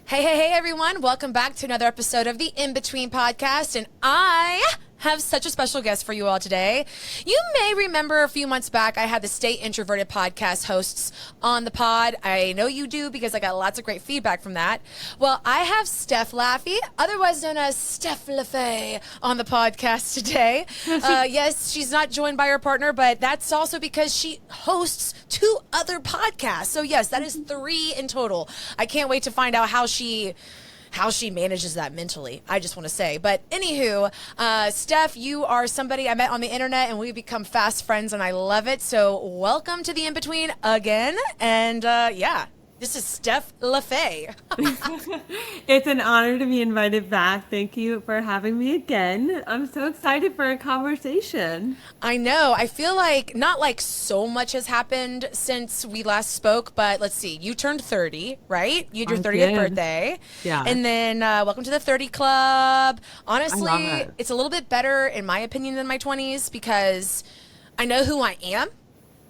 Hey, everyone. Welcome back to another episode of the In Between Podcast. And I have such a special guest for you all today. You may remember a few months back, I had the Stay Introverted podcast hosts on the pod. I know you do because I got lots of great feedback from that. Well, I have Steph Laffey, otherwise known as Steph Laffey, on the podcast today. Yes, she's not joined by her partner, but that's also because she hosts 2 other podcasts. So yes, that is 3 in total. I can't wait to find out how she manages that mentally, I just want to say. But anywho, Steph, you are somebody I met on the internet and we've become fast friends and I love it. So welcome to the In-Between again. And this is Steph Laffey. It's an honor to be invited back. Thank you for having me again. I'm so excited for a conversation. I know. I feel like not like so much has happened since we last spoke, but let's see. You turned 30, right? You had your 30th birthday. Yeah. And then welcome to the 30 Club. Honestly, I love it. It's a little bit better, in my opinion, than my 20s because I know who I am.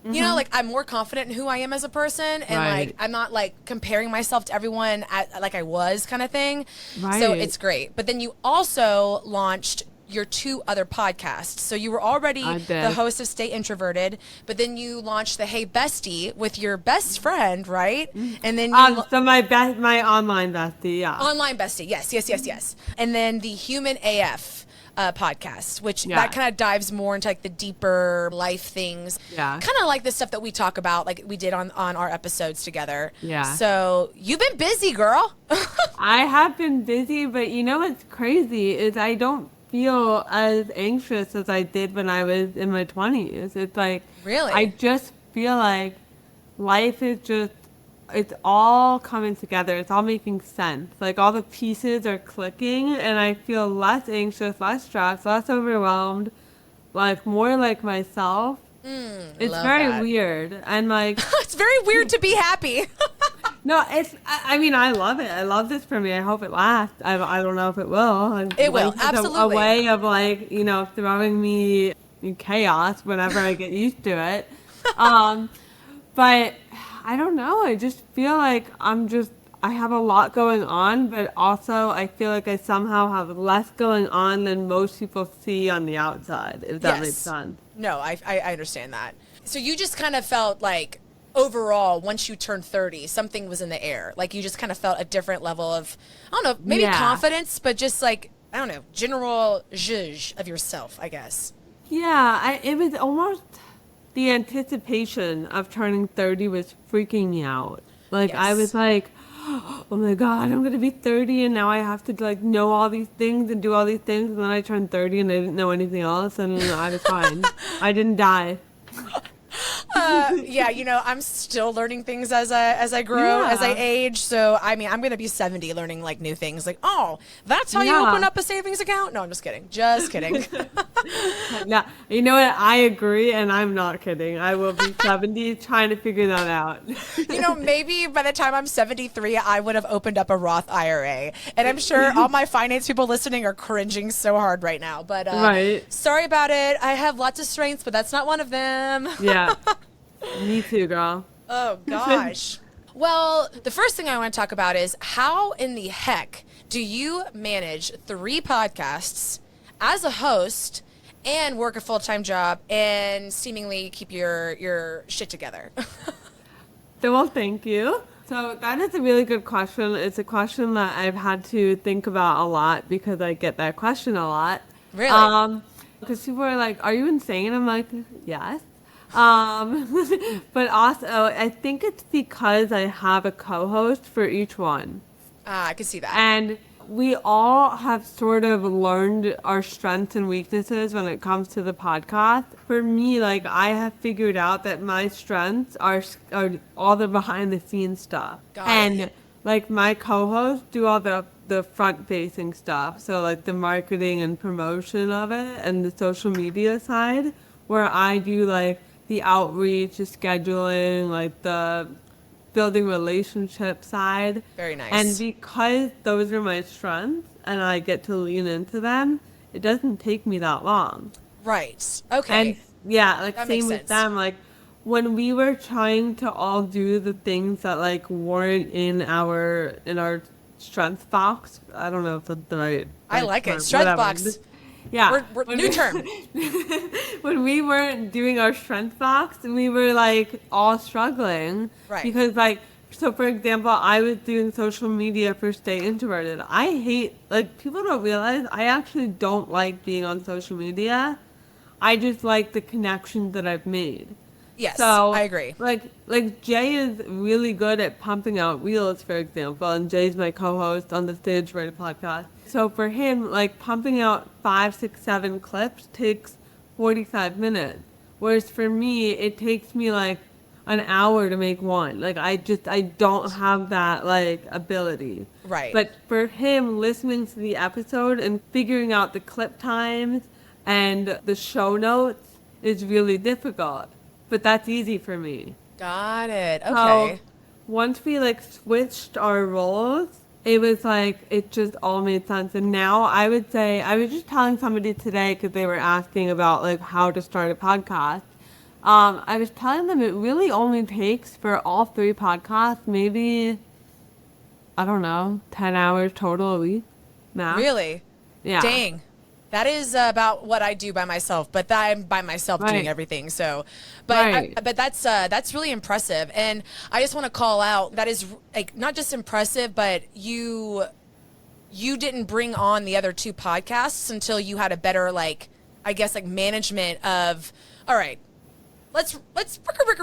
You know, like I'm more confident in who I am as a person and like I'm not like comparing myself to everyone like I was kind of thing. Right. So it's great. But then you also launched your 2 other podcasts. So you were already the host of Stay Introverted, but then you launched the Hey Bestie with your best friend, right? And then you so my online bestie, yeah. Online bestie, yes. And then the Human AF podcast, which that kind of dives more into like the deeper life things. Yeah. Kind of like the stuff that we talk about, like we did on our episodes together. Yeah. So you've been busy, girl. I have been busy, but you know what's crazy is I don't feel as anxious as I did when I was in my 20s. It's like, really? I just feel like life is just, it's all coming together. It's all making sense. Like all the pieces are clicking and I feel less anxious, less stressed, less overwhelmed, like more like myself. It's very weird. And like, it's very weird to be happy. No, I mean, I love it. I love this for me. I hope it lasts. I don't know if it will. It will, absolutely. A way of like, you know, throwing me in chaos whenever I get used to it. But I don't know. I just feel like I have a lot going on, but also I feel like I somehow have less going on than most people see on the outside, if that makes sense. No, I understand that. So you just kind of felt like overall, once you turned 30, something was in the air. Like you just kind of felt a different level of, I don't know, maybe confidence, but just like, I don't know, general zhuzh of yourself, I guess. Yeah, it was almost the anticipation of turning 30 was freaking me out. Like I was like, oh my God, I'm going to be 30 and now I have to like know all these things and do all these things. And then I turned 30 and I didn't know anything else and I was fine. I didn't die. Yeah, you know, I'm still learning things as I grow, as I age. So, I mean, I'm going to be 70 learning like new things. Like, oh, that's how you open up a savings account? No, I'm just kidding. Just kidding. Yeah, you know what? I agree, and I'm not kidding. I will be 70 trying to figure that out. You know, maybe by the time I'm 73, I would have opened up a Roth IRA. And I'm sure all my finance people listening are cringing so hard right now. But sorry about it. I have lots of strengths, but that's not one of them. Yeah. Me too, girl. Oh, gosh. Well, the first thing I want to talk about is how in the heck do you manage 3 podcasts as a host and work a full-time job and seemingly keep your shit together? Well, thank you. So that is a really good question. It's a question that I've had to think about a lot because I get that question a lot. Really? Because people are like, are you insane? I'm like, yes. But also, I think it's because I have a co-host for each one. I can see that. And we all have sort of learned our strengths and weaknesses when it comes to the podcast. For me, like, I have figured out that my strengths are all the behind-the-scenes stuff. And, like, my co-hosts do all the front-facing stuff. So, like, the marketing and promotion of it and the social media side, where I do, like, the outreach, the scheduling, like the building relationship side. Very nice. And because those are my strengths and I get to lean into them, it doesn't take me that long. Right. Okay. And yeah, like that same with them. Like when we were trying to all do the things that like weren't in our strength box. I don't know if that's the right. I like term, it. Strength whatever. box. Yeah. We're new term. When we weren't doing our strength box, we were like all struggling. Right. Because like, so for example, I was doing social media for Stay Introverted. I hate, like, people don't realize I actually don't like being on social media. I just like the connections that I've made. Yes, So, I agree. Like Jay is really good at pumping out reels, for example, and Jay's my co-host on the Stay Introverted podcast. So for him, like, pumping out 5, 6, 7 clips takes 45 minutes. Whereas for me, it takes me like an hour to make one. Like, I don't have that, like, ability. Right. But for him, listening to the episode and figuring out the clip times and the show notes is really difficult. But that's easy for me. Got it. Okay. So once we, like, switched our roles, it was like, it just all made sense. And now I would say, I was just telling somebody today because they were asking about, like, how to start a podcast. I was telling them it really only takes for all 3 podcasts, maybe, I don't know, 10 hours total a week. Max. Really? Yeah. Dang. That is about what I do by myself, but I'm by myself doing everything. So, but but that's really impressive, and I just want to call out that is like not just impressive, but you didn't bring on the other 2 podcasts until you had a better, like, I guess, like, management of, all right, let's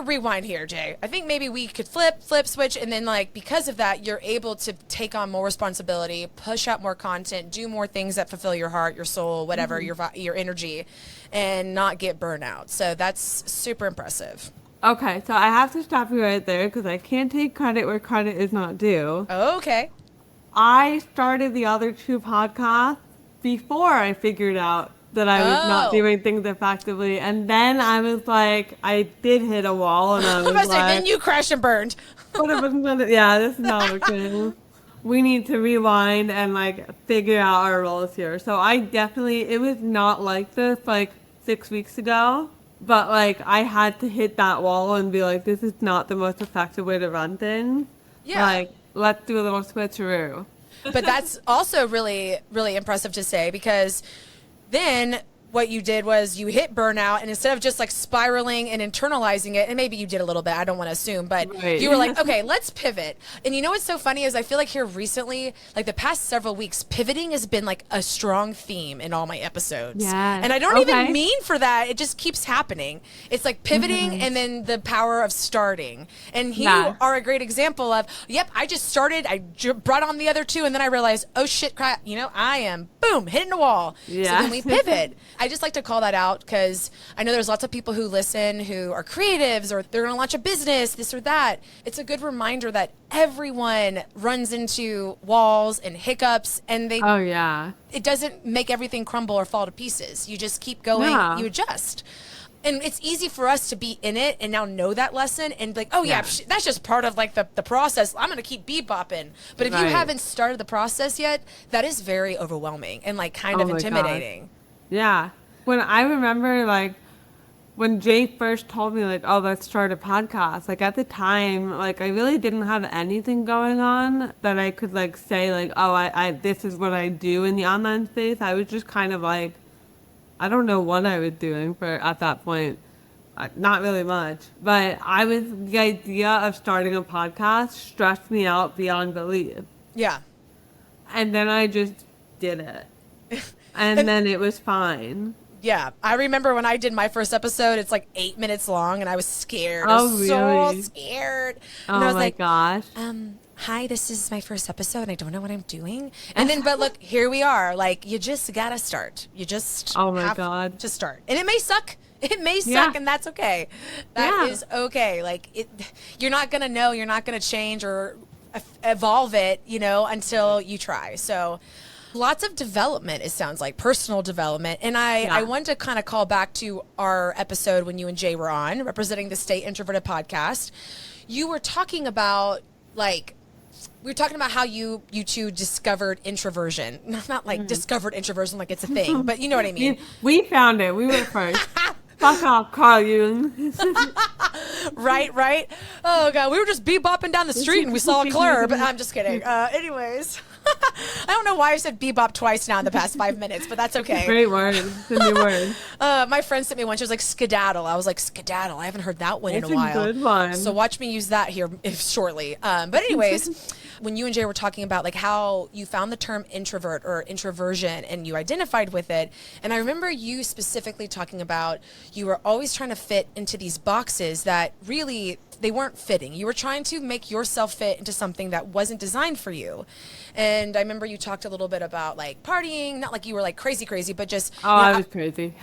rewind here, Jay. I think maybe we could flip, switch, and then, like, because of that, you're able to take on more responsibility, push out more content, do more things that fulfill your heart, your soul, whatever, your energy, and not get burnout. So that's super impressive. Okay, so I have to stop you right there because I can't take credit where credit is not due. Okay. I started the other 2 podcasts before I figured out that I was not doing things effectively. And then I was like, I did hit a wall, and I was like, then you crashed and burned. Yeah, this is not okay. We need to rewind and, like, figure out our roles here. So I definitely, it was not like this, like, 6 weeks ago. But, like, I had to hit that wall and be like, this is not the most effective way to run things. Yeah. Like, let's do a little switcheroo. But that's also really, really impressive to say, because then what you did was you hit burnout, and instead of just, like, spiraling and internalizing it, and maybe you did a little bit, I don't want to assume, but you were like, okay, let's pivot. And you know what's so funny is I feel like here recently, like the past several weeks, pivoting has been like a strong theme in all my episodes. Yes. And I don't even mean for that. It just keeps happening. It's like pivoting and then the power of starting. And you are a great example of, yep, I just started, I brought on the other 2, and then I realized, oh shit, crap, you know, I am, boom, hitting a wall. Yeah. So then we pivot. I just like to call that out because I know there's lots of people who listen who are creatives, or they're going to launch a business, this or that. It's a good reminder that everyone runs into walls and hiccups, and it doesn't make everything crumble or fall to pieces. You just keep going, you adjust. And it's easy for us to be in it and now know that lesson and like, oh yeah, that's just part of like the process. I'm going to keep bebopping. But if you haven't started the process yet, that is very overwhelming and like kind of intimidating. God. Yeah. When I remember, like, when Jay first told me, like, oh, let's start a podcast, like, at the time, like, I really didn't have anything going on that I could, like, say, like, oh, I this is what I do in the online space. I was just kind of, like, I don't know what I was doing at that point. Not really much. But the idea of starting a podcast stressed me out beyond belief. Yeah. And then I just did it. And then it was fine. Yeah, I remember when I did my first episode, it's like 8 minutes long, and I was scared. Oh, I was really? so scared. Oh, and I was my gosh. Hi, this is my first episode, and I don't know what I'm doing. And then, but look, here we are. Like, you just got to start. You just have to start. And it may suck. It may suck, and that's okay. That is okay. Like, you're not going to know. You're not going to change or evolve it, you know, until you try. So lots of development, it sounds like, personal development. And I wanted to kind of call back to our episode when you and Jay were on, representing the Stay Introverted podcast. You were talking about, like, we were talking about how you 2 discovered introversion. Not like discovered introversion like it's a thing, but you know what I mean. We found it. We were first. Fuck off, Carl Jung. Right. Oh, God. We were just bebopping down the street and we saw a club. I'm just kidding. Anyways. I don't know why I said bebop twice now in the past 5 minutes, but that's okay. Great word. It's a new word. My friend sent me one. She was like, skedaddle. I was like, skedaddle. I haven't heard that one It's in a while. a good one. So watch me use that here shortly. But anyways, when you and Jay were talking about like how you found the term introvert or introversion and you identified with it, and I remember you specifically talking about you were always trying to fit into these boxes that really they weren't fitting. You were trying to make yourself fit into something that wasn't designed for you. And I remember you talked a little bit about like partying, not like you were like crazy, but just I was crazy.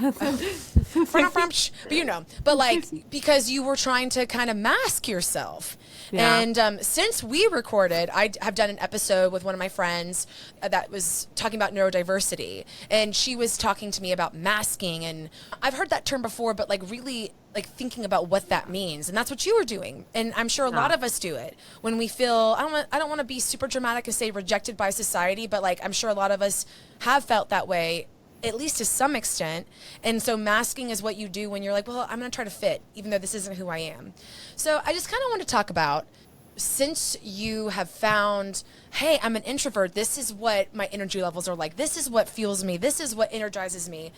but you know, but like because you were trying to kind of mask yourself. Yeah. And since we recorded, I have done an episode with one of my friends that was talking about neurodiversity, and she was talking to me about masking, and I've heard that term before, but like really like thinking about what that means, and that's what you were doing, and I'm sure a lot of us do it when we feel I don't want to be super dramatic and say rejected by society, but like I'm sure a lot of us have felt that way, at least to some extent. And so masking is what you do when you're like, well, I'm going to try to fit, even though this isn't who I am. So I just kind of want to talk about, since you have found, hey, I'm an introvert, this is what my energy levels are like, this is what fuels me, this is what energizes me.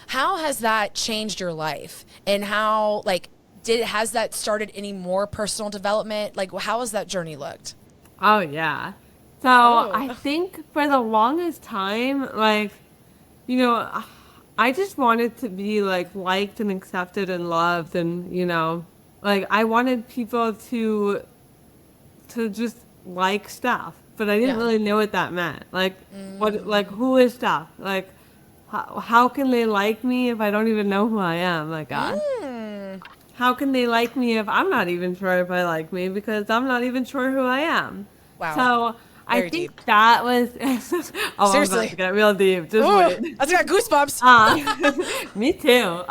How has that changed your life? And how, like, has that started any more personal development? Like, how has that journey looked? Oh, yeah. So I think for the longest time, like, you know, I just wanted to be like liked and accepted and loved, and you know, like I wanted people to just like stuff, but I didn't really know what that meant. Like, what, like who is stuff? Like, how can they like me if I don't even know who I am? Like, God. How can they like me if I'm not even sure if I like me because I'm not even sure who I am? Wow. So Very I think deep. that was oh, Seriously. I'm about to get real deep. Just Ooh, wait. I just got goosebumps. Me too.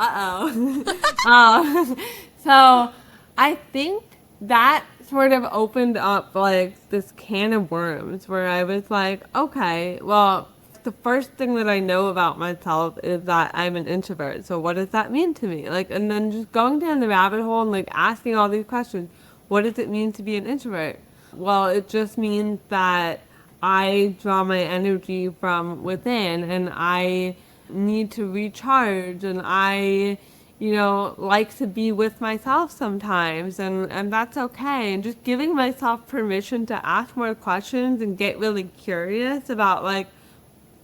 So I think that sort of opened up like this can of worms where I was like, okay, well, the first thing that I know about myself is that I'm an introvert. So what does that mean to me? Like, and then just going down the rabbit hole and like asking all these questions. What does it mean to be an introvert? Well, it just means that I draw my energy from within and I need to recharge and I, you know, like to be with myself sometimes and that's okay. And just giving myself permission to ask more questions and get really curious about like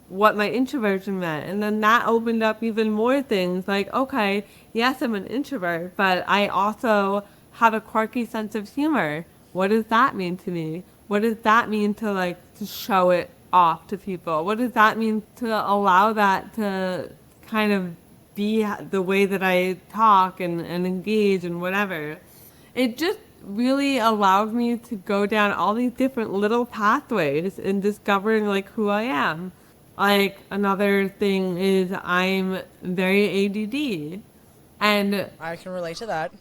what my introversion meant. And then that opened up even more things like, okay, yes, I'm an introvert, but I also have a quirky sense of humor. What does that mean to me? What does that mean to like to show it off to people? What does that mean to allow that to kind of be the way that I talk and engage and whatever? It just really allowed me to go down all these different little pathways in discovering like who I am. Like another thing is I'm very ADD, and I can relate to that.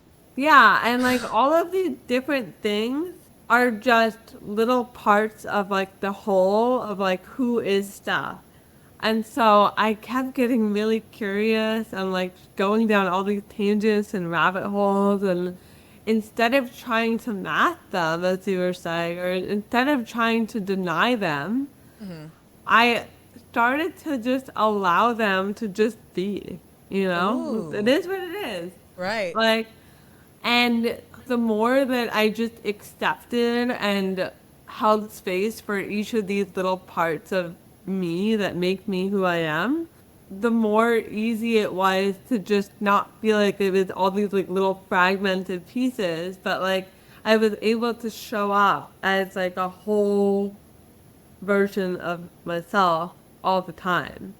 yeah, and like all of these different things are just little parts of like the whole of like who is stuff. And so I kept getting really curious and like going down all these tangents and rabbit holes, and instead of trying to mask them, as you were saying, or instead of trying to deny them, I started to just allow them to just be, you know? Ooh. It is what it is. Right. Like, and the more that I just accepted and held space for each of these little parts of me that make me who I am, the more easy it was to just not feel like it was all these like little fragmented pieces, but like I was able to show up as like a whole version of myself all the time.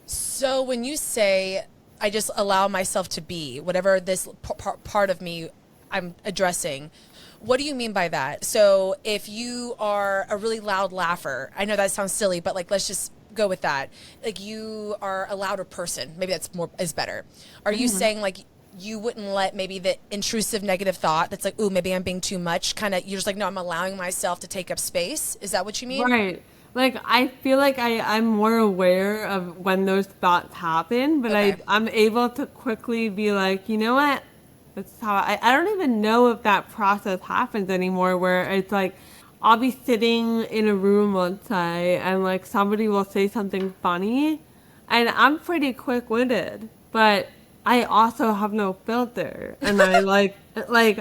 So when you say I just allow myself to be whatever this part of me I'm addressing, what do you mean by that? So if you are a really loud laugher, I know that sounds silly, but like let's just go with that. Like you are a louder person. Maybe that's is better. Are you saying like you wouldn't let maybe the intrusive negative thought that's like, ooh, maybe I'm being too much, kind of, you're just like, no, I'm allowing myself to take up space? Is that what you mean? Right. Like, I feel like I'm more aware of when those thoughts happen, but Okay. I'm able to quickly be like, you know what? That's how I don't even know if that process happens anymore where it's like, I'll be sitting in a room, let's say, and like somebody will say something funny, and I'm pretty quick-witted, but I also have no filter, and I like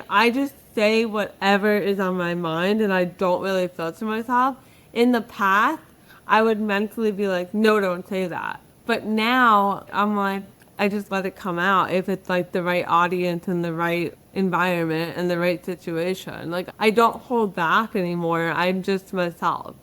I just say whatever is on my mind, and I don't really filter myself. In the past, I would mentally be like, no, don't say that. But now I'm like, I just let it come out if it's like the right audience and the right environment and the right situation. Like, I don't hold back anymore. I'm just myself.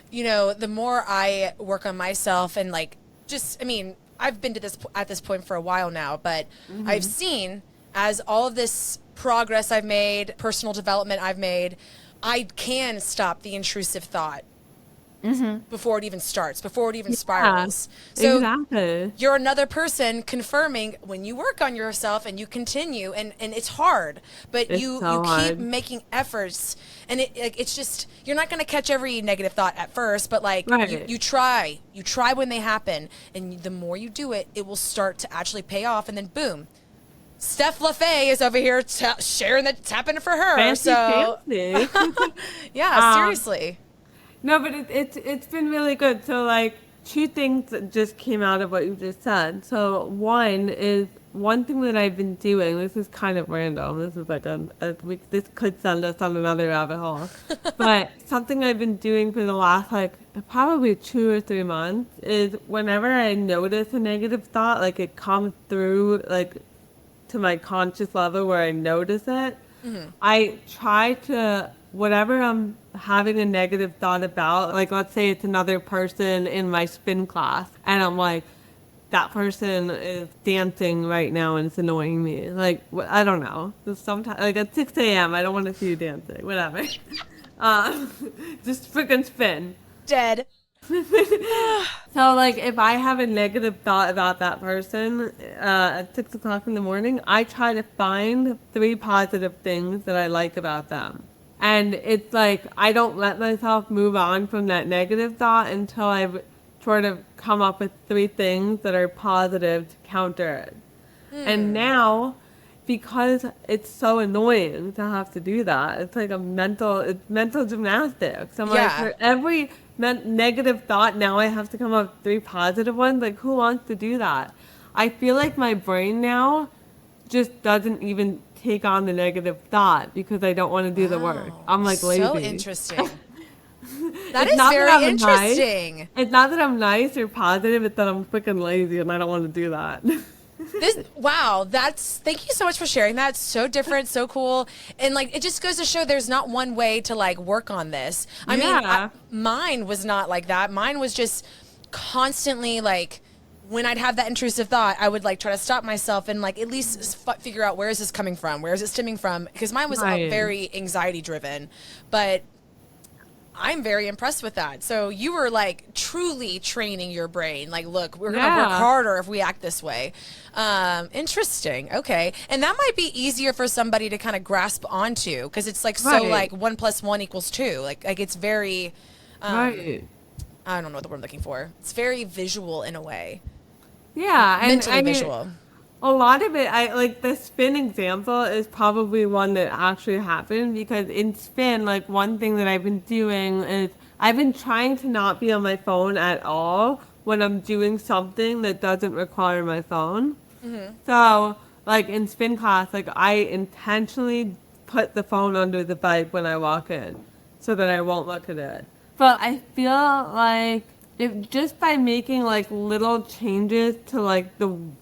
You know, the more I work on myself and like, just, I mean, I've been to this at this point for a while now, but I've seen as all of this progress I've made, personal development I've made, I can stop the intrusive thought before it even starts, before it even spirals. So exactly. You're another person confirming when you work on yourself and you continue, and it's hard, but you keep making efforts, and it's just, you're not going to catch every negative thought at first, but like you try when they happen, and the more you do it, it will start to actually pay off, and then boom. Steph Laffey is over here sharing that's happened for her. Fancy. Yeah, seriously. No, but it's been really good. So like 2 things that just came out of what you just said. So one thing that I've been doing. This is kind of random. This is like this could send us on another rabbit hole. But something I've been doing for the last like probably 2 or 3 months is whenever I notice a negative thought, like it comes through like to my conscious level where I notice it, I try to, whatever I'm having a negative thought about, like let's say it's another person in my spin class, and I'm like, that person is dancing right now and it's annoying me. Like, I don't know. Sometimes, like at 6 a.m., I don't want to see you dancing. Whatever. Just freaking spin. Dead. So, like, if I have a negative thought about that person at 6 o'clock in the morning, I try to find 3 positive things that I like about them. And it's like, I don't let myself move on from that negative thought until I've sort of come up with 3 things that are positive to counter it. And now, because it's so annoying to have to do that, it's like it's mental gymnastics. I'm like, for every negative thought, now I have to come up with 3 positive ones. Like, who wants to do that? I feel like my brain now just doesn't even take on the negative thought because I don't want to do the work. I'm like lazy. So interesting. That is very interesting. Nice. It's not that I'm nice or positive, it's that I'm freaking lazy and I don't want to do that. Thank you so much for sharing that. It's so different, so cool. And like, it just goes to show there's not one way to like work on this. I mean, mine was not like that. Mine was just constantly like, when I'd have that intrusive thought, I would like try to stop myself and like at least figure out, where is this coming from? Where is it stemming from? Because mine was very anxiety driven, but I'm very impressed with that. So you were like truly training your brain. Like, look, we're going to work harder if we act this way. Interesting. Okay. And that might be easier for somebody to kind of grasp onto, because it's like, so like 1 + 1 = 2. Like it's very, I don't know what the word I'm looking for. It's very visual in a way. Yeah. Mentally visual. A lot of it, like the spin example is probably one that actually happened, because in spin, like one thing that I've been doing is I've been trying to not be on my phone at all when I'm doing something that doesn't require my phone. So like in spin class, like I intentionally put the phone under the bike when I walk in so that I won't look at it. But I feel like if just by making like little changes to like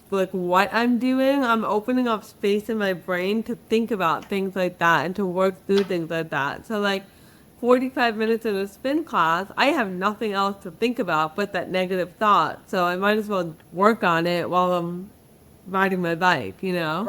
what I'm doing, I'm opening up space in my brain to think about things like that and to work through things like that. So like 45 minutes in a spin class, I have nothing else to think about but that negative thought. So I might as well work on it while I'm riding my bike, you know?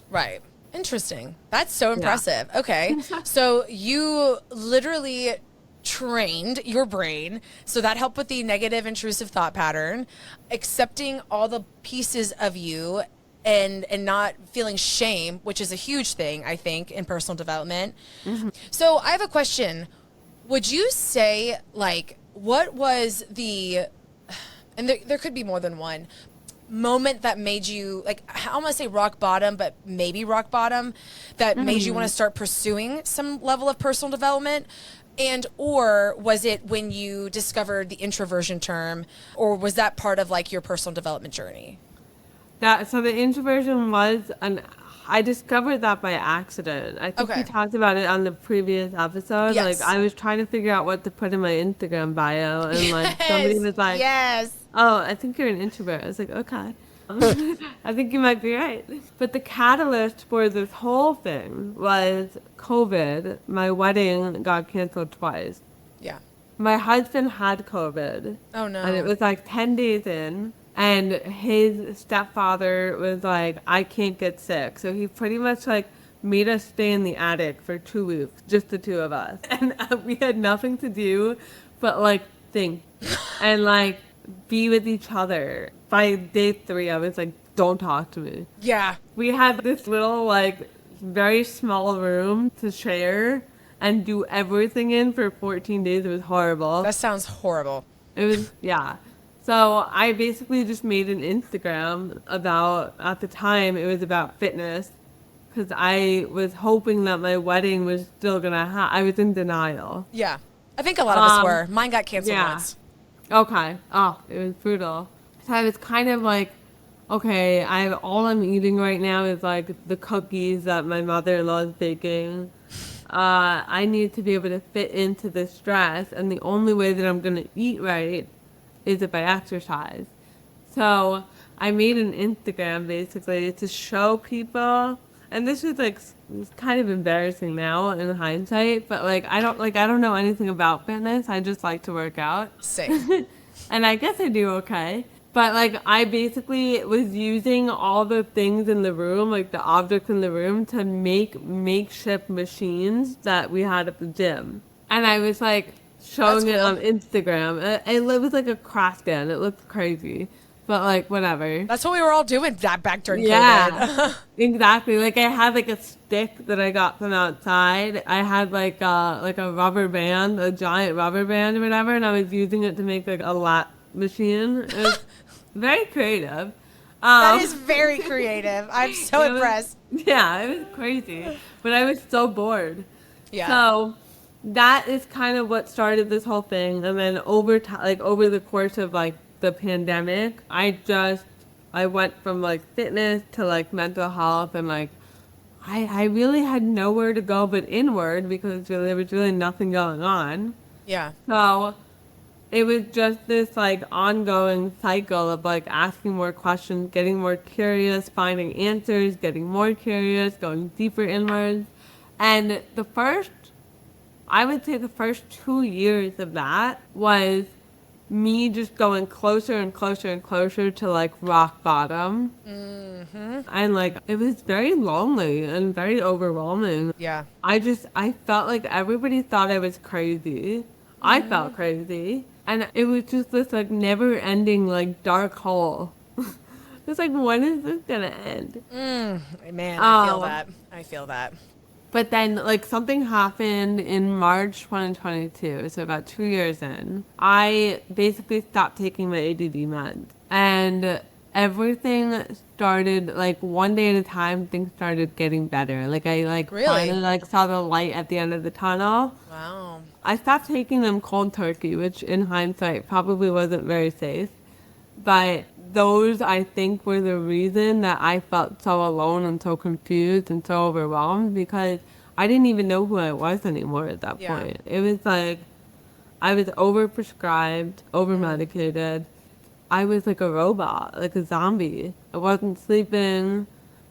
Right. Interesting. That's so impressive. Yeah. Okay. So you literally trained your brain, so that helped with the negative intrusive thought pattern, accepting all the pieces of you and not feeling shame, which is a huge thing, I think, in personal development. So I have a question. Would you say, like, what was the, and there could be more than one, moment that made you, like, I don't want to say rock bottom, but maybe rock bottom, that made you want to start pursuing some level of personal development? And or was it when you discovered the introversion term, or was that part of like your personal development journey? So the introversion was I discovered that by accident. I think we talked about it on the previous episode. Yes. Like I was trying to figure out what to put in my Instagram bio, and like somebody was like, yes. "Oh, I think you're an introvert." I was like, "Okay." I think you might be right. But the catalyst for this whole thing was COVID. My wedding got canceled twice. Yeah. My husband had COVID. Oh, no. And it was like 10 days in. And his stepfather was like, I can't get sick. So he pretty much like made us stay in the attic for 2 weeks, just the two of us. And we had nothing to do but like think and like be with each other. By day 3, I was like, don't talk to me. Yeah. We had this little like very small room to share and do everything in for 14 days. It was horrible. That sounds horrible. It was, yeah. So I basically just made an Instagram about, at the time, it was about fitness. Because I was hoping that my wedding was still going to happen. I was in denial. Yeah. I think a lot of us were. Mine got canceled once. Okay. Oh, it was brutal. So I was kind of like, okay, all I'm eating right now is like the cookies that my mother-in-law is baking. I need to be able to fit into this dress, and the only way that I'm going to eat right is if I exercise. So I made an Instagram basically to show people, and this is like it's kind of embarrassing now in hindsight, but like I don't know anything about fitness. I just like to work out. Same. And I guess I do okay. But like I basically was using all the things in the room, like the objects in the room, to make makeshift machines that we had at the gym. And I was like showing it on Instagram. It was like a craft stand. It looked crazy. But like whatever. That's what we were all doing back during COVID. Yeah, exactly. Like I had like a stick that I got from outside. I had like a rubber band, a giant rubber band or whatever, and I was using it to make like a lat machine. It was very creative. That is very creative. I'm so impressed. Yeah, it was crazy. But I was so bored. Yeah. So that is kind of what started this whole thing. And then over the course of like the pandemic, I went from like fitness to like mental health, and like I really had nowhere to go but inward because there was really nothing going on. Yeah. So it was just this like ongoing cycle of like asking more questions, getting more curious, finding answers, getting more curious, going deeper inwards. And I would say the first 2 years of that was me just going closer and closer and closer to like rock bottom. Mm-hmm. And like it was very lonely and very overwhelming. Yeah. I felt like everybody thought I was crazy. I felt crazy. And it was just this like never ending like dark hole. It's like, when is this gonna end? Man, I feel that. But then, like, something happened in March 2022, so about 2 years in. I basically stopped taking my ADD meds. And everything started, like, one day at a time, things started getting better. Like, I, like, Really? finally, like, saw the light at the end of the tunnel. Wow. I stopped taking them cold turkey, which, in hindsight, probably wasn't very safe. But those, I think, were the reason that I felt so alone and so confused and so overwhelmed, because I didn't even know who I was anymore at that point. It was like I was overprescribed, overmedicated. I was like a robot, like a zombie. I wasn't sleeping.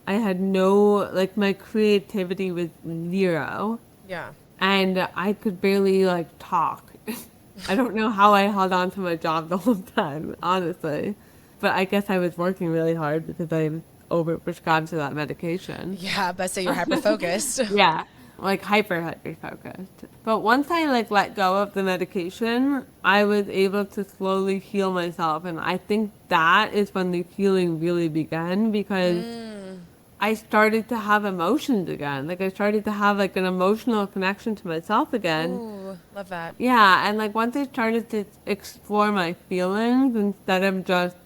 I had my creativity was zero. Yeah. And I could barely like talk. I don't know how I held on to my job the whole time, honestly. But I guess I was working really hard because I was overprescribed to that medication. Yeah, but so you're hyper-focused. Yeah, like hyper-focused. But once I like let go of the medication, I was able to slowly heal myself. And I think that is when the healing really began, because I started to have emotions again. Like I started to have like an emotional connection to myself again. Ooh, love that. Yeah, and like once I started to explore my feelings instead of just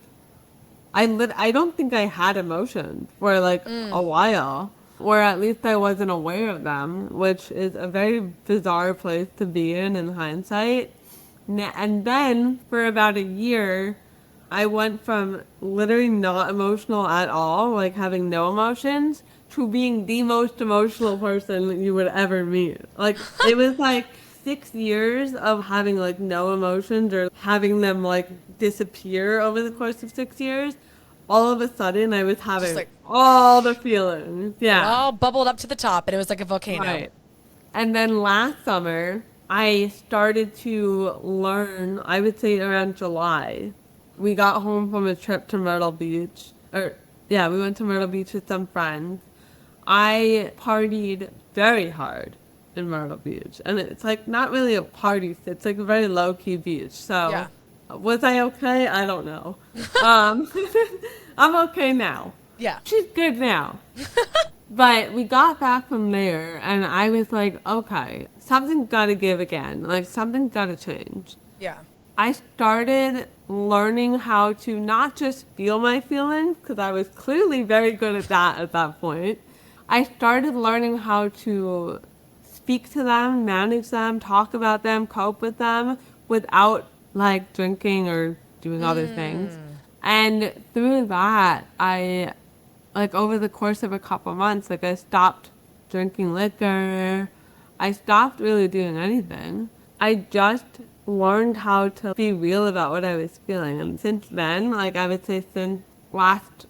I don't think I had emotions for like a while, or at least I wasn't aware of them, which is a very bizarre place to be in hindsight. And then for about a year, I went from literally not emotional at all, like having no emotions, to being the most emotional person you would ever meet. Like, it was like 6 years of having like no emotions or having them like disappear over the course of 6 years. All of a sudden, I was having like, all the feelings. Yeah. All bubbled up to the top, and it was like a volcano. Right. And then last summer, I started to learn, I would say around July. We got home from a trip to Myrtle Beach. We went to Myrtle Beach with some friends. I partied very hard in Myrtle Beach. And it's like not really a party. It's like a very low-key beach. So was I okay? I don't know. I'm okay now. Yeah. She's good now. But we got back from there, and I was like, okay, something's got to give again. Like, something's got to change. Yeah. I started learning how to not just feel my feelings, because I was clearly very good at that point. I started learning how to speak to them, manage them, talk about them, cope with them without, like, drinking or doing other things. And through that, I... like, over the course of a couple months, like, I stopped drinking liquor. I stopped really doing anything. I just learned how to be real about what I was feeling. And since then, like, I would say since last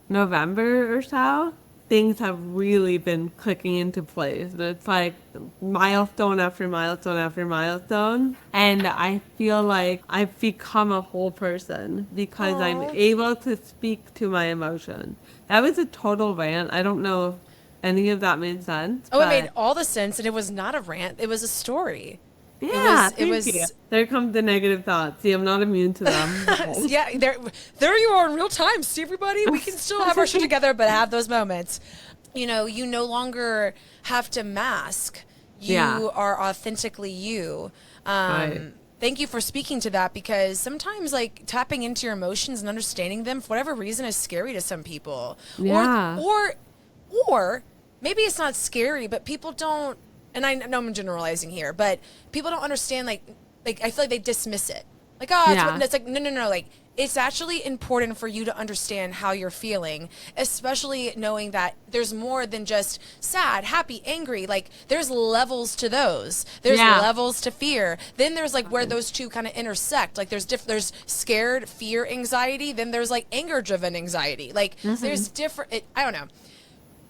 November or so, things have really been clicking into place. And it's like milestone after milestone after milestone. And I feel like I've become a whole person because I'm able to speak to my emotions. That was a total rant. I don't know if any of that made sense. Oh, it made all the sense, and it was not a rant. It was a story. Yeah, it was. There come the negative thoughts. See, I'm not immune to them. Yeah, there you are in real time. See, everybody, we can still have our shit together, but have those moments. You know, you no longer have to mask. You are authentically you. Right. Thank you for speaking to that, because sometimes, like, tapping into your emotions and understanding them for whatever reason is scary to some people. Yeah. Or maybe it's not scary, but people don't. And I know I'm generalizing here, but people don't understand, like I feel like they dismiss it. Like, it's like, no. Like, it's actually important for you to understand how you're feeling, especially knowing that there's more than just sad, happy, angry. Like, there's levels to those. There's levels to fear. Then there's, like, where those two kind of intersect. Like, there's scared, fear, anxiety. Then there's, like, anger-driven anxiety. Like, there's different, I don't know.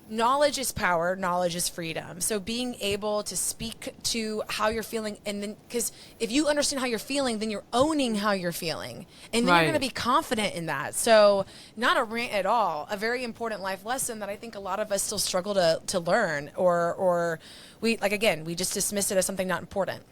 Knowledge is power. Knowledge is freedom. So being able to speak to how you're feeling, and then, because if you understand how you're feeling, then you're owning how you're feeling, and then you're going to be confident in that. So not a rant at all. A very important life lesson that I think a lot of us still struggle to learn, or we, like, again, we just dismiss it as something not important.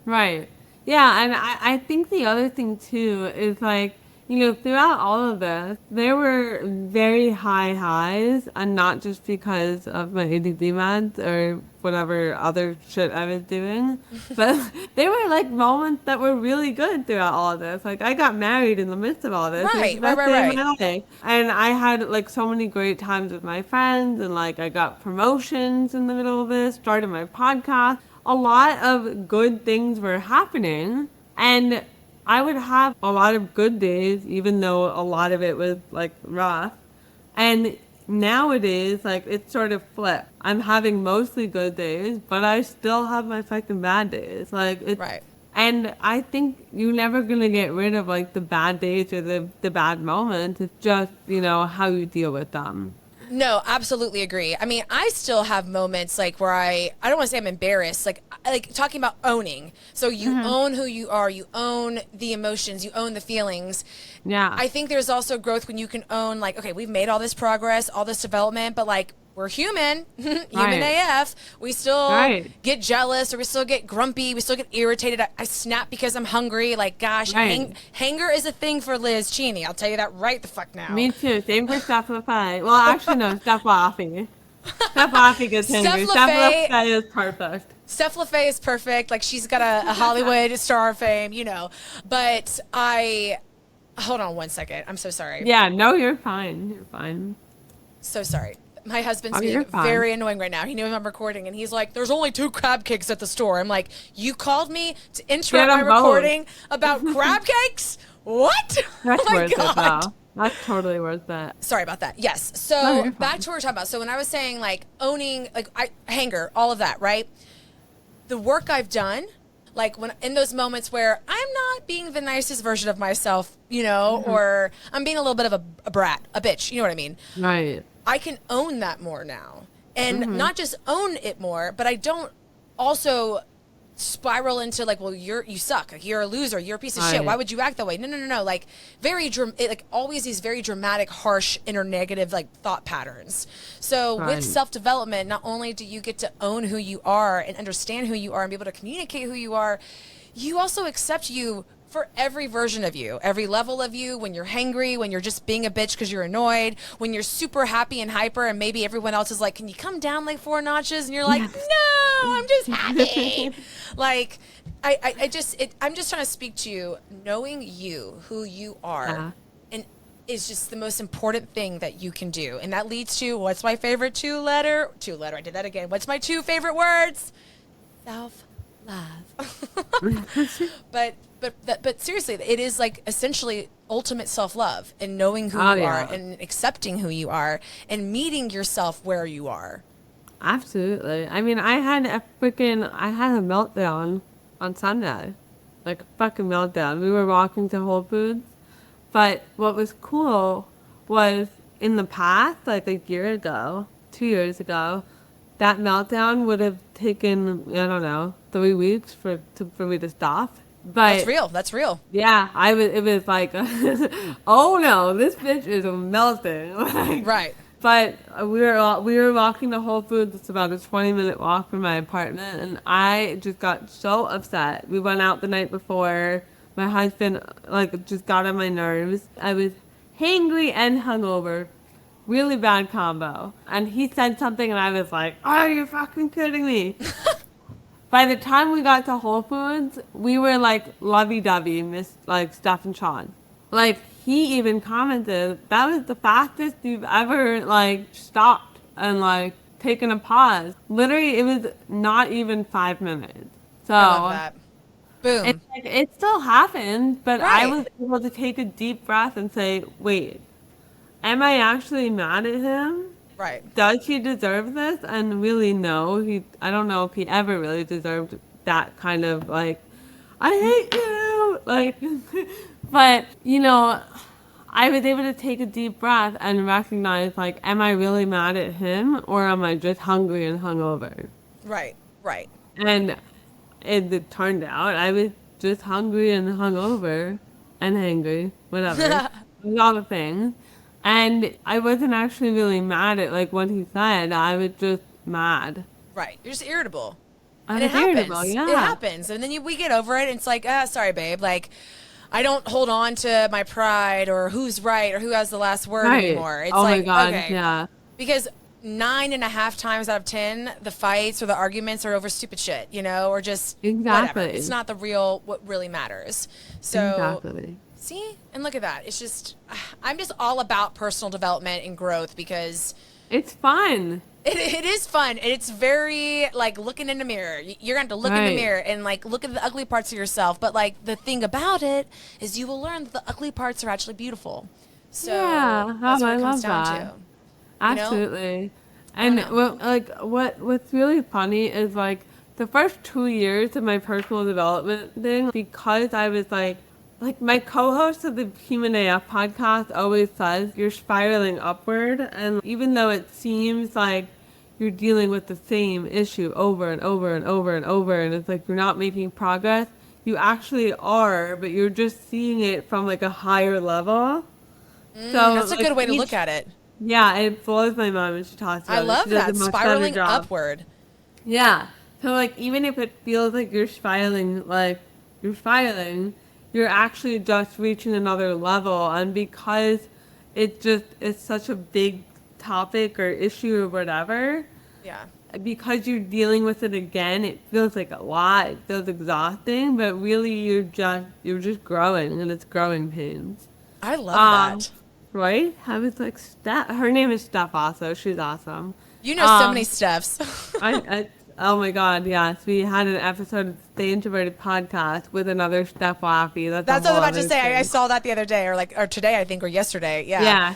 Right. Yeah, and I think the other thing too is, like, you know, throughout all of this, there were very high highs, and not just because of my ADD meds or whatever other shit I was doing, but there were, like, moments that were really good throughout all of this. Like, I got married in the midst of all this. Right. And I had, like, so many great times with my friends, and, like, I got promotions in the middle of this, started my podcast. A lot of good things were happening, and I would have a lot of good days, even though a lot of it was, like, rough. And nowadays, like, it's sort of flipped. I'm having mostly good days, but I still have my fucking bad days. Like, it's, right. And I think you're never going to get rid of, like, the bad days or the bad moments. It's just, you know, how you deal with them. No, absolutely agree. I mean, I still have moments, like, where I don't want to say I'm embarrassed, like talking about owning. So you own who you are, you own the emotions, you own the feelings. Yeah. I think there's also growth when you can own, like, okay, we've made all this progress, all this development, but, like, we're human, human AF. We still get jealous, or we still get grumpy. We still get irritated. I snap because I'm hungry. Like, gosh, hanger is a thing for Liz Cheney. I'll tell you that right the fuck now. Me too. Same for Steph Laffey. Well, actually, no, Steph Laffey. Steph Laffey gets hangry. Steph Laffey is perfect. Steph Laffey is perfect. Like, she's got a Hollywood star fame, you know. But Hold on one second. I'm so sorry. Yeah, no, you're fine. You're fine. So sorry. My husband's Oh, you're being fine. very annoying right now. He knew I'm recording, and he's like, "There's only 2 crab cakes at the store." I'm like, "You called me to interrupt my Get 'em both. recording about crab cakes? What?" That's Oh my worth it, God. though. That's totally worth it. Sorry about that. Yes. No, So you're back fine. to what we're talking about. So when I was saying like owning, like hanger, all of that, right? The work I've done, like when in those moments where I'm not being the nicest version of myself, you know, or I'm being a little bit of a brat, a bitch, you know what I mean? Right. I can own that more now. And not just own it more, but I don't also spiral into like, well, you suck. Like, you're a loser. You're a piece of shit. Right. Why would you act that way? No. Like like always these very dramatic, harsh, inner negative like thought patterns. So Right. with self-development, not only do you get to own who you are and understand who you are and be able to communicate who you are, you also accept you for every version of you, every level of you, when you're hangry, when you're just being a bitch because you're annoyed, when you're super happy and hyper and maybe everyone else is like, can you come down like 4 notches? And you're like, Yes. no, I'm just happy. Like, I'm just trying to speak to you, knowing you, who you are, Yeah. and is just the most important thing that you can do. And that leads to, what's my favorite two-letter, I did that again. What's my 2 favorite words? Self-love. But seriously, it is like essentially ultimate self-love and knowing who Oh, you yeah. are and accepting who you are and meeting yourself where you are. Absolutely. I mean, I had a meltdown on Sunday. Like a fucking meltdown. We were walking to Whole Foods. But what was cool was in the past, like a year ago, 2 years ago, that meltdown would have taken, I don't know, 3 weeks for me to stop. But That's real. yeah, it was like, oh no, this bitch is melting. Like, Right. but we were walking to Whole Foods. It's about a 20-minute walk from my apartment, and I just got so upset. We went out the night before. My husband like just got on my nerves. I was hangry and hungover, really bad combo. And he said something, and I was like, "Are you fucking kidding me?" By the time we got to Whole Foods, we were like lovey-dovey, Miss like Steph and Sean. Like, he even commented, that was the fastest you've ever, like, stopped and, like, taken a pause. Literally, it was not even 5 minutes. So, I love that. Boom. it's like, it still happened, but I Right. was able to take a deep breath and say, wait, am I actually mad at him? Right. Does he deserve this? And really, no. I don't know if he ever really deserved that kind of, like, I hate you! Like, but, you know, I was able to take a deep breath and recognize, like, am I really mad at him or am I just hungry and hungover? Right. Right. And it turned out I was just hungry and hungover and angry, whatever. All the things. And I wasn't actually really mad at, like, what he said. I was just mad. Right. You're just irritable. I And was it happens. irritable, yeah. It happens. And then we get over it and it's like, sorry, babe. Like, I don't hold on to my pride or who's right or who has the last word Right. anymore. It's Oh my like, God, okay. yeah. Because 9.5 times out of 10, the fights or the arguments are over stupid shit, you know, or just whatever. Exactly. It's not what really matters. So Exactly. see, and look at that. It's just, I'm just all about personal development and growth because It's fun. it is fun. And it's very like looking in the mirror. You're going to look in the Right. mirror and like look at the ugly parts of yourself. But like the thing about it is you will learn that the ugly parts are actually beautiful. So Yeah. that's what I it comes love down that. to. know? Absolutely. And what's really funny is like the first 2 years of my personal development thing, because I was like my co-host of the Human AF podcast always says you're spiraling upward, and even though it seems like you're dealing with the same issue over and over and over and over, and it's like you're not making progress, you actually are, but you're just seeing it from like a higher level. So That's a like, good way to look at it. Yeah, it blows my mind when she talks about I it. love She does that. a much better Spiraling job. upward. Yeah. So like even if it feels like you're spiraling, you're actually just reaching another level, and because it's such a big topic or issue or whatever, Yeah. because you're dealing with it again, it feels like a lot. It feels exhausting, but really you're just growing, and it's growing pains. I love that. Right? I was like, Steph. Her name is Steph also. She's awesome. You know so many Stephs. Oh my God, yes. We had an episode of Stay Introverted podcast with another Steph Laffey. That's what I was about to say. thing. I saw that the other day, or today, I think, or yesterday. Yeah. Yeah.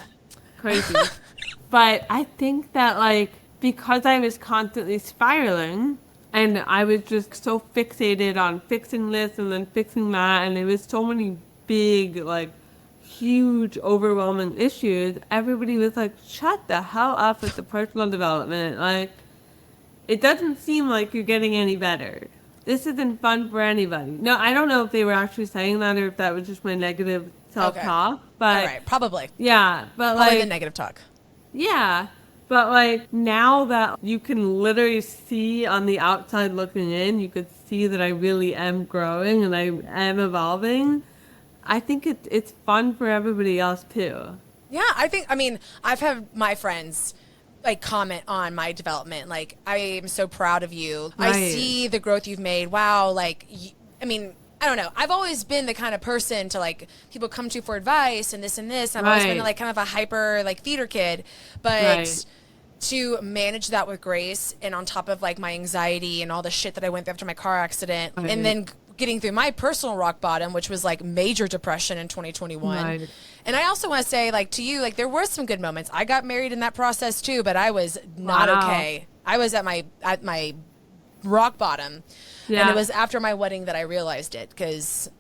Crazy. But I think that, like, because I was constantly spiraling and I was just so fixated on fixing this and then fixing that, and there was so many big, like, huge, overwhelming issues, everybody was like, shut the hell up with the personal development. Like, it doesn't seem like you're getting any better. This isn't fun for anybody. No, I don't know if they were actually saying that or if that was just my negative self-talk. Okay. But all right, probably. Yeah, but probably like the negative talk. Yeah, but like now that you can literally see on the outside looking in, you could see that I really am growing and I am evolving. I think it's fun for everybody else too. Yeah, I mean, I've had my friends like comment on my development. Like, I am so proud of you. Right. I see the growth you've made. Wow. Like, I mean, I don't know. I've always been the kind of person to like people come to for advice and this and this. I've always been like kind of a hyper like theater kid, but to manage that with grace and on top of like my anxiety and all the shit that I went through after my car accident and then getting through my personal rock bottom, which was like major depression in 2021. Right. And I also want to say like to you, like there were some good moments. I got married in that process too, but I was not okay. I was at my rock bottom. Yeah. And it was after my wedding that I realized it because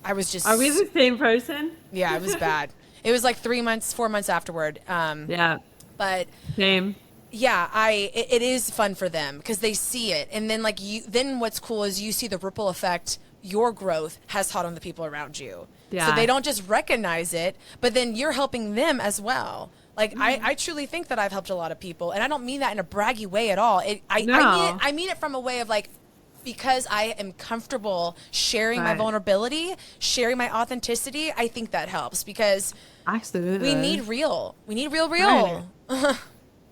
I was just... Are we the same person? Yeah, it was bad. It was like 4 months afterward. Yeah. But... Same. Yeah, it is fun for them because they see it. And then like then what's cool is you see the ripple effect your growth has had on the people around you. Yeah. So they don't just recognize it, but then you're helping them as well. Like, I truly think that I've helped a lot of people. And I don't mean that in a braggy way at all. I mean it from a way of like, because I am comfortable sharing my vulnerability, sharing my authenticity, I think that helps because absolutely we need real. We need real. Right.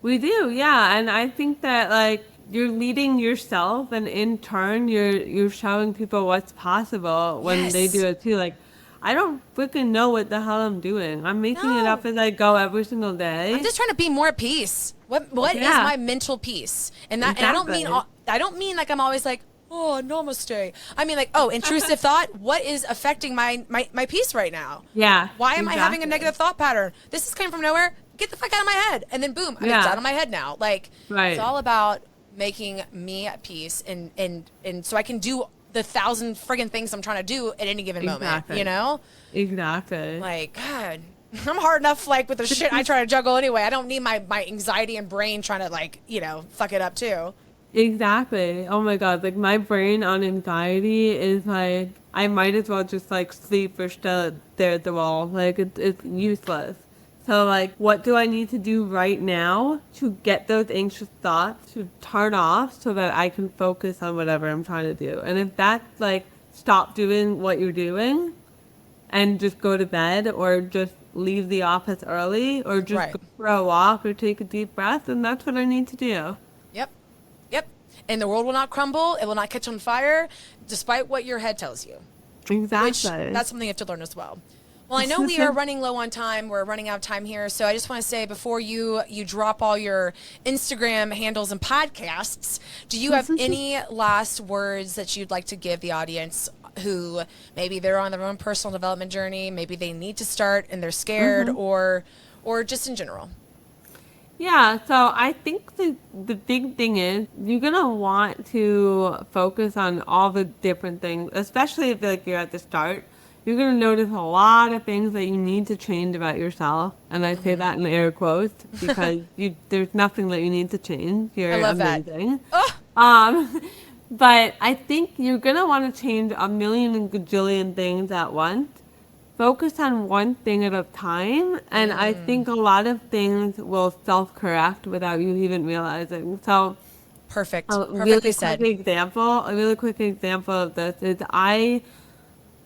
We do, yeah. And I think that like you're leading yourself and in turn you're showing people what's possible when they do it too. Like, I don't freaking know what the hell I'm doing. I'm making it up as I go every single day. I'm just trying to be more at peace. What is my mental peace? And that exactly. And I don't mean like I'm always like, oh, namaste. I mean like, oh, intrusive thought. What is affecting my peace right now? Yeah. Why am I having a negative thought pattern? This is coming from nowhere. Get the fuck out of my head. And then boom, it's out of my head now. Like it's all about making me at peace and so I can do the 1,000 friggin' things I'm trying to do at any given moment, you know? Exactly. Like, God, I'm hard enough, like, with the shit I try to juggle anyway. I don't need my anxiety and brain trying to, like, you know, fuck it up, too. Exactly. Oh, my God. Like, my brain on anxiety is, like, I might as well just, like, sleep or stare at the wall. Like, it's useless. So, like, what do I need to do right now to get those anxious thoughts to turn off so that I can focus on whatever I'm trying to do? And if that's, like, stop doing what you're doing and just go to bed or just leave the office early or just go for a walk or take a deep breath, then that's what I need to do. Yep. And the world will not crumble. It will not catch on fire, despite what your head tells you. Exactly. Which, that's something you have to learn as well. Well, I know we are running low on time. We're running out of time here. So I just want to say before you drop all your Instagram handles and podcasts, do you have any last words that you'd like to give the audience who maybe they're on their own personal development journey, maybe they need to start and they're scared or just in general? Yeah, so I think the big thing is you're going to want to focus on all the different things, especially if like you're at the start. You're going to notice a lot of things that you need to change about yourself. And I say that in air quotes because there's nothing that you need to change. You're amazing. But I think you're going to want to change a million and gajillion things at once. Focus on one thing at a time. And I think a lot of things will self-correct without you even realizing. So perfect. Perfectly said. A really quick example of this is I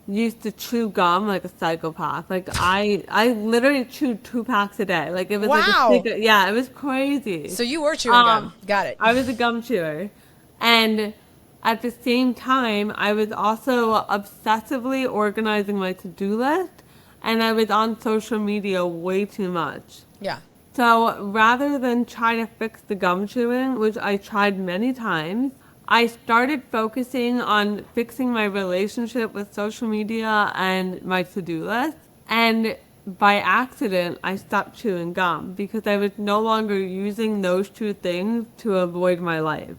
used to chew gum like a psychopath. Like I literally chewed 2 packs a day. Like it was it was crazy. So you were chewing gum. Got it. I was a gum chewer. And at the same time, I was also obsessively organizing my to-do list. and I was on social media way too much. Yeah. So rather than try to fix the gum chewing, which I tried many times, I started focusing on fixing my relationship with social media and my to-do list. And by accident, I stopped chewing gum because I was no longer using those two things to avoid my life.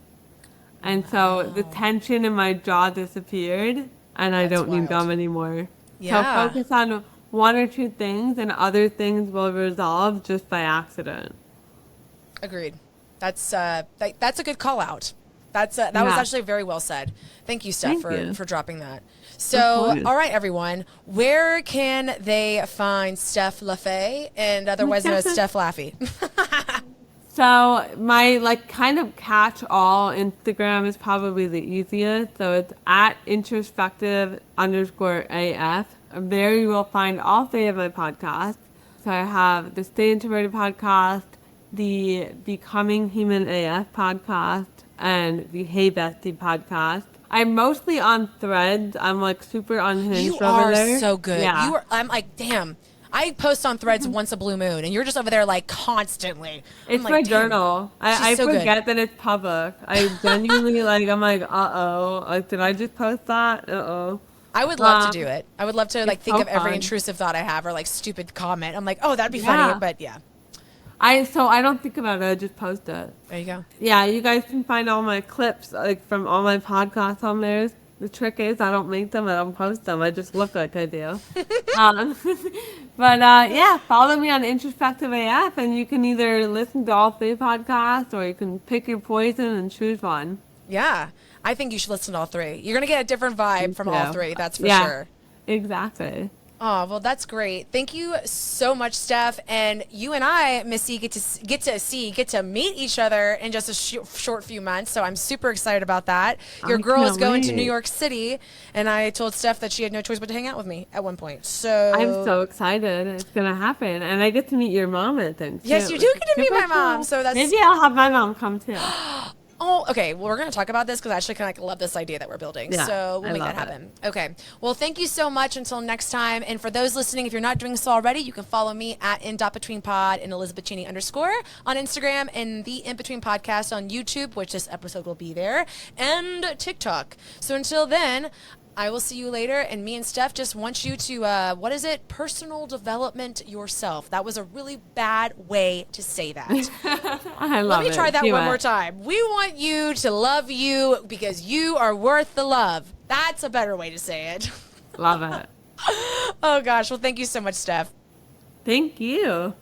And so the tension in my jaw disappeared, and I don't need gum anymore. Yeah. So focus on one or two things, and other things will resolve just by accident. Agreed. That's a good call out. That was actually very well said. Thank you, Steph, for dropping that. So, all right, everyone, where can they find Steph Laffey, and otherwise known as Steph Laffey? So my kind of catch-all Instagram is probably the easiest. So it's at introspective_AF. There you will find all three of my podcasts. So I have the Stay Introverted podcast, the Becoming Human AF podcast, and the Hey Bestie podcast. I'm mostly on Threads. I'm super unhinged over there. You are so good. Yeah. I'm like, damn. I post on Threads once a blue moon, and you're just over there constantly. It's my journal. I so forget that it's public. I genuinely I'm like, uh-oh. Did I just post that? Uh-oh. I would love to do it. I would love to think so of every fun. intrusive thought I have or stupid comment. I'm like, oh, that'd be funny, but yeah. I don't think about it. I just post it. There you go. Yeah, you guys can find all my clips from all my podcasts on there. The trick is I don't make them. I don't post them. I just look like I do. But yeah, follow me on Introspective AF, and you can either listen to all three podcasts or you can pick your poison and choose one. Yeah, I think you should listen to all three. You're gonna get a different vibe from all three. That's for sure. Exactly. Oh, well, that's great. Thank you so much, Steph. And you and I, Missy, get to meet each other in just a short few months. So I'm super excited about that. Your girl is going to New York City, and I told Steph that she had no choice but to hang out with me at one point. So I'm so excited. It's gonna happen, and I get to meet your mom at things. Yes, you do get to meet my mom. So that's maybe I'll have my mom come too. Oh, okay. Well, we're going to talk about this because I actually kind of love this idea that we're building. Yeah, so we'll make that happen. Okay. Well, thank you so much. Until next time. And for those listening, if you're not doing so already, you can follow me at @InBetweenPod and Elizabeth Cheney _ on Instagram, and the In Between Podcast on YouTube, which this episode will be there, and TikTok. So until then, I will see you later. And me and Steph just want you to, personal development yourself. That was a really bad way to say that. I love it. Let me try that one more time. We want you to love you because you are worth the love. That's a better way to say it. Love it. Oh, gosh. Well, thank you so much, Steph. Thank you.